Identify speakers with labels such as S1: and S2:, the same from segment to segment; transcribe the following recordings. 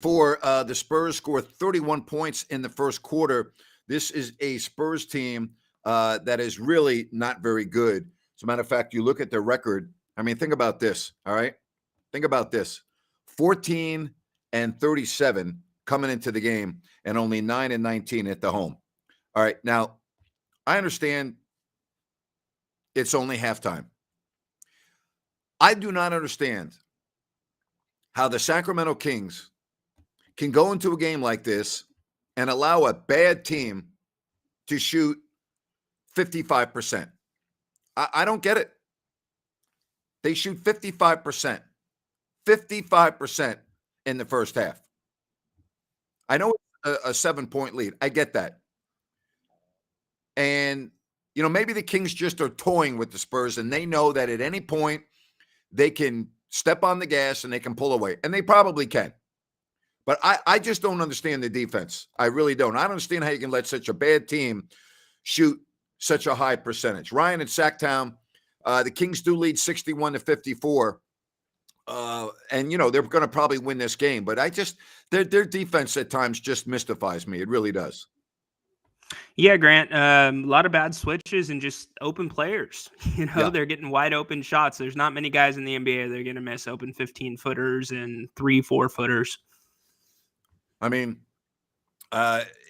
S1: for the Spurs scored 31 points in the first quarter. This is a Spurs team that is really not very good. As a matter of fact, you look at their record. I mean, think about this. All right. Think about this. 14 and 37 coming into the game and only 9 and 19 at the home. All right. Now, I understand it's only halftime. I do not understand how the Sacramento Kings can go into a game like this and allow a bad team to shoot 55%. I don't get it. They shoot 55%. 55% in the first half. I know it's a 7-point lead. I get that. And, maybe the Kings just are toying with the Spurs, and they know that at any point they can step on the gas and they can pull away. And they probably can. But I just don't understand the defense. I really don't. I don't understand how you can let such a bad team shoot such a high percentage. Ryan at Sacktown, the Kings do lead 61-54. And, they're going to probably win this game. But their defense at times just mystifies me. It really does.
S2: Yeah, Grant, a lot of bad switches and just open players. They're getting wide open shots. There's not many guys in the NBA that are going to miss open 15-footers and 3-4-footers.
S1: I mean,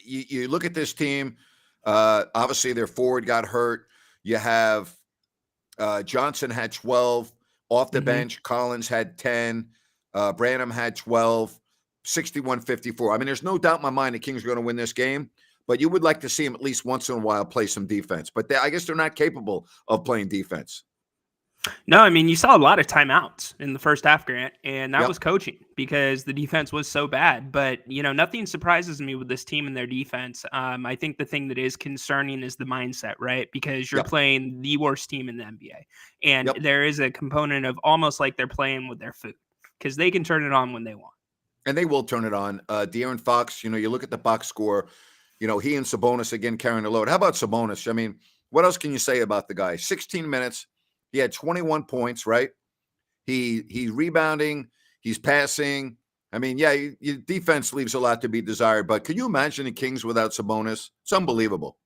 S1: you look at this team, obviously their forward got hurt. You have Johnson had 12 off the bench. Collins had 10. Branham had 12, 61-54. I mean, there's no doubt in my mind the Kings are going to win this game, but you would like to see them at least once in a while play some defense. But I guess they're not capable of playing defense.
S2: No, I mean, you saw a lot of timeouts in the first half, Grant, and that was coaching because the defense was so bad. But, nothing surprises me with this team and their defense. I think the thing that is concerning is the mindset, right? Because you're playing the worst team in the NBA. And there is a component of almost like they're playing with their food because they can turn it on when they want.
S1: And they will turn it on. De'Aaron Fox, you look at the box score, he and Sabonis again carrying the load. How about Sabonis? I mean, what else can you say about the guy? 16 minutes. He had 21 points, right? He's rebounding. He's passing. I mean, your defense leaves a lot to be desired. But can you imagine the Kings without Sabonis? It's unbelievable.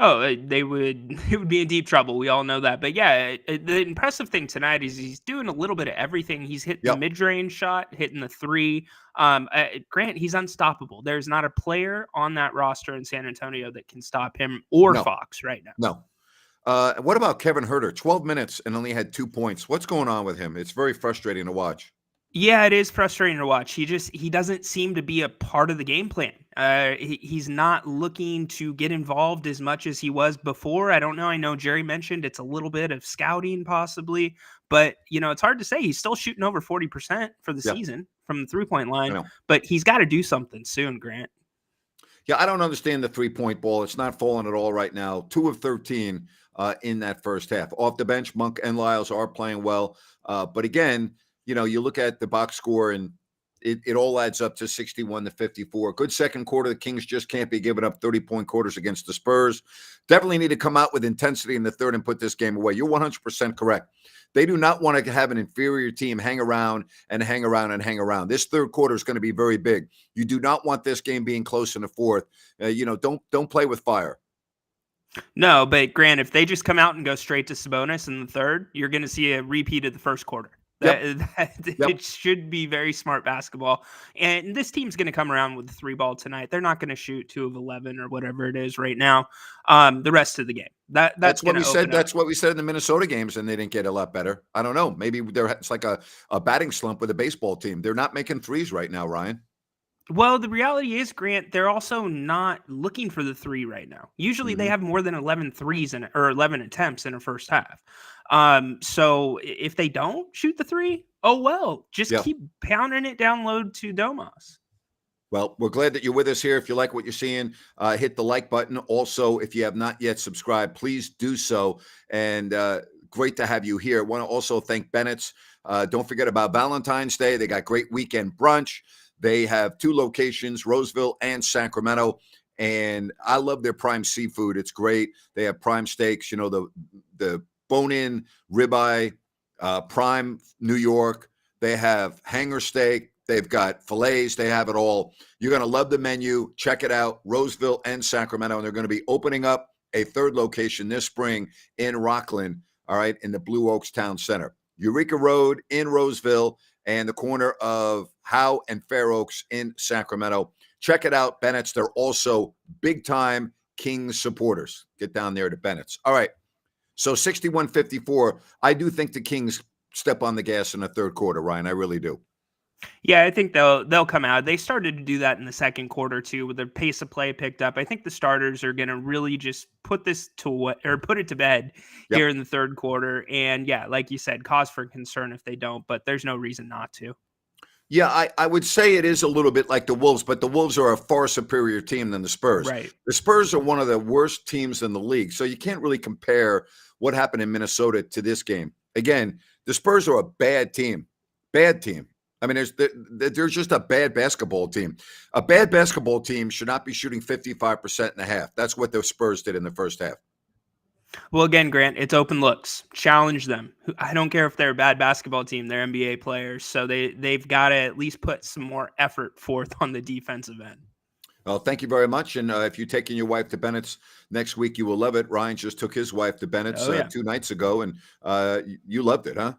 S2: Oh, it would be in deep trouble. We all know that. But the impressive thing tonight is he's doing a little bit of everything. He's hitting the mid-range shot, hitting the three. Grant, he's unstoppable. There's not a player on that roster in San Antonio that can stop him or Fox right now.
S1: No. What about Kevin Huerter? 12 minutes and only had 2 points. What's going on with him? It's very frustrating to watch.
S2: Yeah, it is frustrating to watch. He doesn't seem to be a part of the game plan. He's not looking to get involved as much as he was before. I don't know. I know Jerry mentioned it's a little bit of scouting possibly, but it's hard to say. He's still shooting over 40% for the season from the 3-point line, but he's got to do something soon, Grant.
S1: Yeah, I don't understand the 3-point ball. It's not falling at all right now. 2 of 13 in that first half. Off the bench, Monk and Lyles are playing well. But again, you look at the box score and it all adds up to 61-54. Good second quarter. The Kings just can't be giving up 30-point quarters against the Spurs. Definitely need to come out with intensity in the third and put this game away. You're 100% correct. They do not want to have an inferior team hang around and hang around and hang around. This third quarter is going to be very big. You do not want this game being close in the fourth. Don't play with fire.
S2: No, but Grant, if they just come out and go straight to Sabonis in the third, you're going to see a repeat of the first quarter. It should be very smart basketball. And this team's going to come around with the 3-ball tonight. They're not going to shoot 2 of 11 or whatever it is right now. The rest of the game. That's
S1: what we said. That's what we said in the Minnesota games, and they didn't get a lot better. I don't know. Maybe it's like a batting slump with a baseball team. They're not making threes right now, Ryan.
S2: Well, the reality is, Grant, they're also not looking for the 3 right now. Usually they have more than 11 threes or 11 attempts in a first half. So if they don't shoot the 3, just keep pounding it down low to Domas.
S1: Well, we're glad that you're with us here. If you like what you're seeing, hit the like button. Also, if you have not yet subscribed, please do so. And great to have you here. I want to also thank Bennett's. Don't forget about Valentine's Day. They got great weekend brunch. They have 2 locations, Roseville and Sacramento. And I love their prime seafood. It's great. They have prime steaks, the bone-in ribeye, prime New York. They have hanger steak. They've got fillets. They have it all. You're going to love the menu. Check it out. Roseville and Sacramento. And they're going to be opening up a third location this spring in Rockland, all right, in the Blue Oaks Town Center. Eureka Road in Roseville and the corner of Howe and Fair Oaks in Sacramento. Check it out, Bennett's. They're also big-time Kings supporters. Get down there to Bennett's. All right, so 61-54. I do think the Kings step on the gas in the third quarter, Ryan. I really do.
S2: Yeah, I think they'll come out. They started to do that in the second quarter too, with their pace of play picked up. I think the starters are going to really just put it to bed here in the third quarter. And yeah, like you said, cause for concern if they don't, but there's no reason not to.
S1: Yeah, I would say it is a little bit like the Wolves, but the Wolves are a far superior team than the Spurs.
S2: Right.
S1: The Spurs are one of the worst teams in the league, so you can't really compare what happened in Minnesota to this game. Again, the Spurs are a bad team. Bad team. I mean, there's just a bad basketball team. A bad basketball team should not be shooting 55% in a half. That's what the Spurs did in the first half.
S2: Well, again, Grant, it's open looks. Challenge them. I don't care if they're a bad basketball team. They're NBA players, so they've got to at least put some more effort forth on the defensive end.
S1: Well, thank you very much. And if you're taking your wife to Bennett's next week, you will love it. Ryan just took his wife to Bennett's 2 nights ago, and you loved it, huh?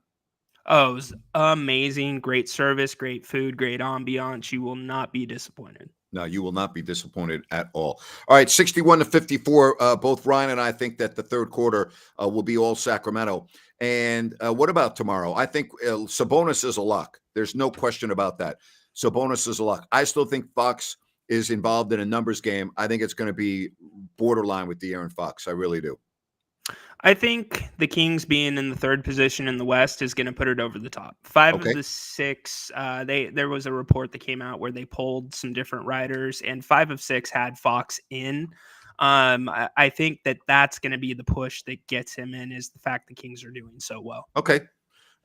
S2: Oh, it was amazing. Great service, great food, great ambiance. You will not be disappointed.
S1: No, you will not be disappointed at all. All right, 61-54. Both Ryan and I think that the third quarter will be all Sacramento. And what about tomorrow? I think Sabonis is a lock. There's no question about that. Sabonis is a lock. I still think Fox is involved in a numbers game. I think it's going to be borderline with De'Aaron Fox. I really do.
S2: I think the Kings being in the third position in the West is going to put it over the top. Five of the six, there was a report that came out where they polled some different writers, and 5 of 6 had Fox in. I think that's going to be the push that gets him in, is the fact the Kings are doing so well.
S1: Okay.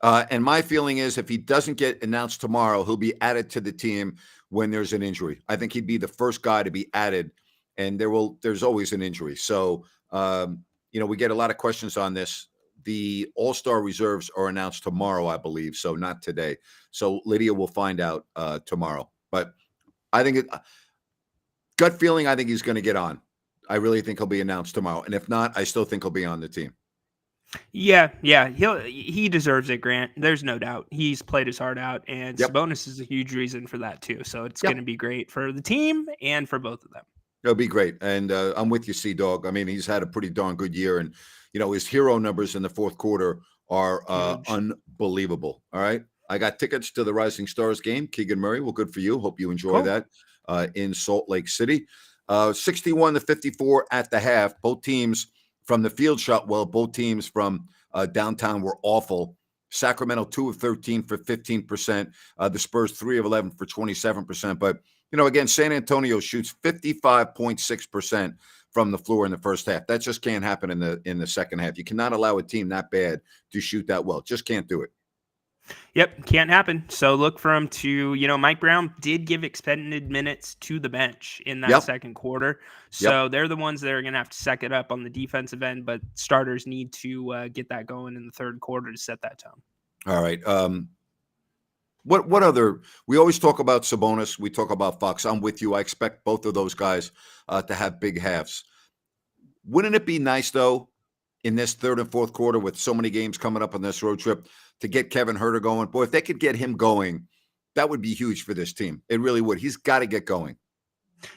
S1: And my feeling is if he doesn't get announced tomorrow, he'll be added to the team when there's an injury. I think he'd be the first guy to be added, and there's always an injury. So, we get a lot of questions on this. The All-Star reserves are announced tomorrow, I believe, so not today. So Lydia will find out tomorrow. But I think gut feeling, I think he's going to get on. I really think he'll be announced tomorrow. And if not, I still think he'll be on the team.
S2: Yeah, he deserves it, Grant. There's no doubt. He's played his heart out, and Sabonis is a huge reason for that too. So it's going to be great for the team and for both of them.
S1: It'll be great. And I'm with you, C-Dog. I mean, he's had a pretty darn good year. And, his hero numbers in the fourth quarter are unbelievable. All right. I got tickets to the Rising Stars game. Keegan Murray. Well, good for you. Hope you enjoy that in Salt Lake City. 61-54 at the half. Both teams from the field shot well. Both teams from downtown were awful. Sacramento 2 of 13 for 15%. The Spurs 3 of 11 for 27%. But again, San Antonio shoots 55.6% from the floor in the first half. That just can't happen in the second half. You cannot allow a team that bad to shoot that well. Just can't do it.
S2: Yep, can't happen. So look for him to, Mike Brown did give extended minutes to the bench in that second quarter. So they're the ones that are going to have to suck it up on the defensive end, but starters need to get that going in the third quarter to set that tone.
S1: All right. What other? We always talk about Sabonis. We talk about Fox. I'm with you. I expect both of those guys to have big halves. Wouldn't it be nice, though, in this third and fourth quarter with so many games coming up on this road trip to get Kevin Huerter going? Boy, if they could get him going, that would be huge for this team. It really would. He's got to get going.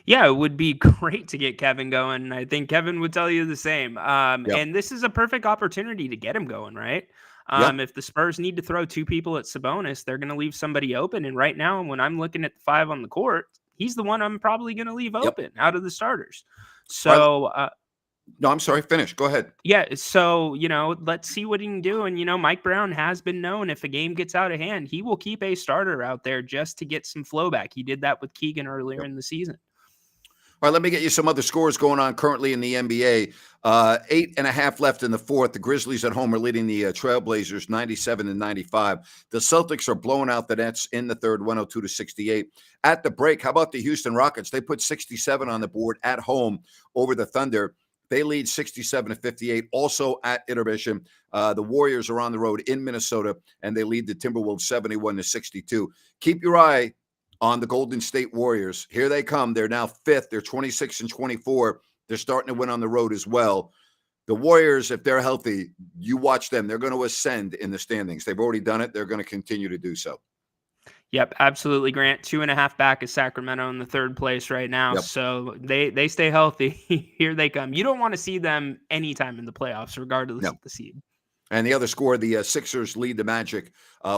S2: Yeah, it would be great to get Kevin going. I think Kevin would tell you the same. And this is a perfect opportunity to get him going, right? If the Spurs need to throw 2 people at Sabonis, they're going to leave somebody open. And right now, when I'm looking at the 5 on the court, he's the one I'm probably going to leave open out of the starters. So,
S1: no, I'm sorry. Finish. Go ahead.
S2: Yeah. So, let's see what he can do. And, Mike Brown has been known if a game gets out of hand, he will keep a starter out there just to get some flow back. He did that with Keegan earlier in the season.
S1: All right, let me get you some other scores going on currently in the NBA. 8.5 left in the fourth. The Grizzlies at home are leading the Trailblazers 97-95. The Celtics are blowing out the Nets in the third, 102-68. At the break, how about the Houston Rockets? They put 67 on the board at home over the Thunder. They lead 67-58. Also at intermission, the Warriors are on the road in Minnesota, and they lead the Timberwolves 71-62. Keep your eye on the Golden State Warriors. Here they come. They're now 5th. They're 26-24. They're starting to win on the road as well. The Warriors, if they're healthy, you watch them. They're going to ascend in the standings. They've already done it. They're going to continue to do so.
S2: Yep, absolutely, Grant. 2.5 back is Sacramento in the 3rd place right now.
S1: Yep.
S2: So they stay healthy. Here they come. You don't want to see them anytime in the playoffs, regardless of the seed.
S1: And the other score, the Sixers lead the Magic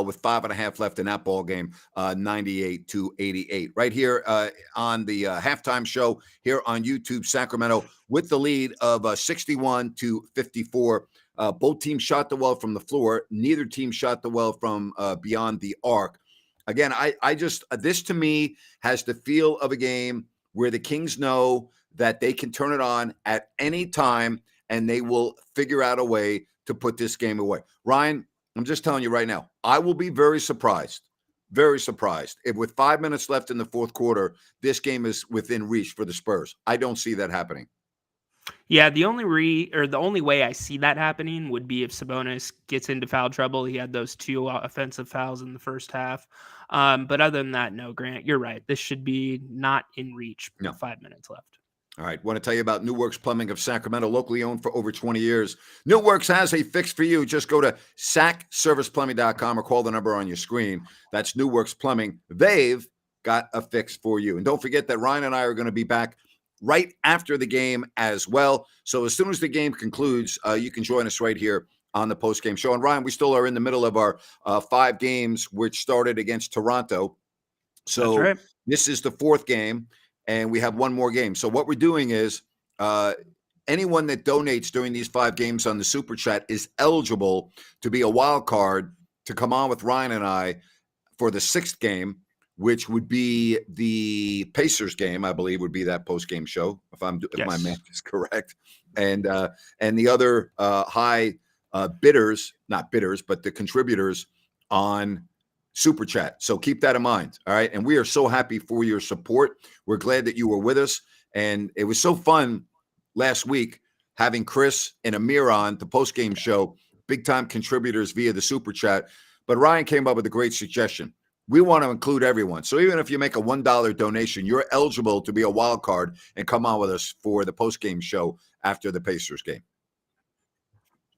S1: with 5.5 left in that ball game, 98-88. Right here on the halftime show here on YouTube, Sacramento with the lead of 61-54. Both teams shot the well from the floor. Neither team shot the well from beyond the arc. Again, I just this to me has the feel of a game where the Kings know that they can turn it on at any time and they will figure out a way to put this game away. Ryan, I'm just telling you right now, I will be very surprised if with 5 minutes left in the 4th quarter, this game is within reach for the Spurs. I don't see that happening.
S2: Yeah, the only way I see that happening would be if Sabonis gets into foul trouble. He had those 2 offensive fouls in the first half. But other than that, no, Grant, you're right. This should be not in reach with 5 minutes left.
S1: All right. Want to tell you about New Works Plumbing of Sacramento, locally owned for over 20 years. New Works has a fix for you. Just go to sacserviceplumbing.com or call the number on your screen. That's New Works Plumbing. They've got a fix for you. And don't forget that Ryan and I are going to be back right after the game as well. So as soon as the game concludes, you can join us right here on the post-game show. And Ryan, we still are in the middle of our 5 games, which started against Toronto. So
S2: That's right.
S1: This is the 4th game. And we have one more game. So what we're doing is anyone that donates during these 5 games on the Super Chat is eligible to be a wild card to come on with Ryan and I for the 6th game, which would be the Pacers game, I believe would be that post-game show, if my math is correct. And the other high bidders, not bidders, but the contributors on Super Chat. So keep that in mind. All right. And we are so happy for your support. We're glad that you were with us. And it was so fun last week having Chris and Amir on the post-game show, big time contributors via the Super Chat. But Ryan came up with a great suggestion. We want to include everyone. So even if you make a $1 donation, you're eligible to be a wild card and come on with us for the post-game show after the Pacers game.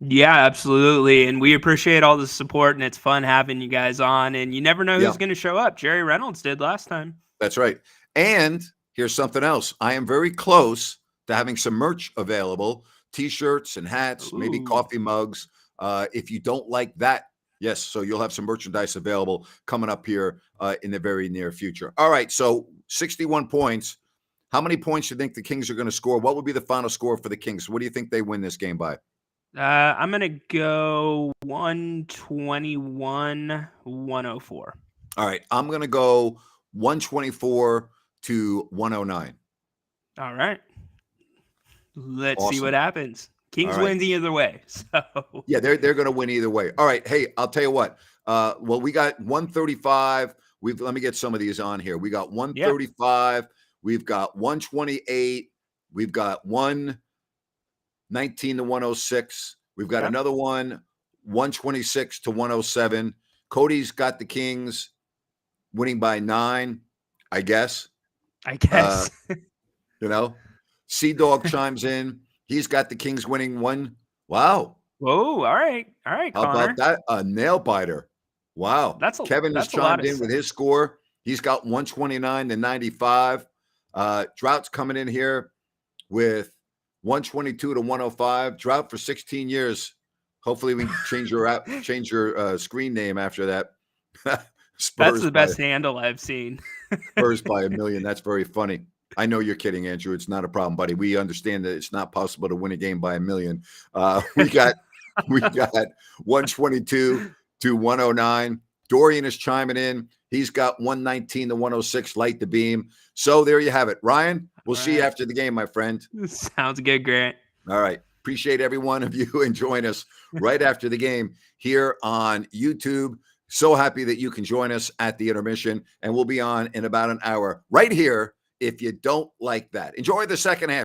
S2: Yeah, absolutely. And we appreciate all the support, and it's fun having you guys on. And you never know who's going to show up. Jerry Reynolds did last time.
S1: That's right. And here's something else. I am very close to having some merch available, T-shirts and hats, maybe coffee mugs. If you don't like that, yes. So you'll have some merchandise available coming up here in the very near future. All right. So 61 points. How many points do you think the Kings are going to score? What would be the final score for the Kings? What do you think they win this game by?
S2: I'm going to go 121-104.
S1: All right. I'm going to go 124-109.
S2: All right. Let's see what happens. Kings wins either way. So
S1: yeah, they're going to win either way. All right. Hey, I'll tell you what. Well, we got 135. Let me get some of these on here. We got 135. We've got 128. We've got 119-106. We've got another one, 126-107. Cody's got the Kings winning by 9, I guess. Sea-Dog chimes in. He's got the Kings winning 1. Wow.
S2: Whoa. All right. How
S1: Connor. About that? A nail biter. Wow. Kevin has chimed in with his score. He's got 129-95. Drought's coming in here with 122-105. Drought for 16 years. Hopefully we can change your screen name after that.
S2: That's the best handle I've seen.
S1: Spurs by 1 million. That's very funny. I know you're kidding, Andrew. It's not a problem, buddy. We understand that it's not possible to win a game by 1 million. We got 122-109. Dorian is chiming in. He's got 119-106. Light the beam. So there you have it. Ryan, we'll see you after the game, my friend.
S2: Sounds good, Grant.
S1: All right. Appreciate every one of you and join us right after the game here on YouTube. So happy that you can join us at the intermission, and we'll be on in about an hour right here if you don't like that. Enjoy the second half.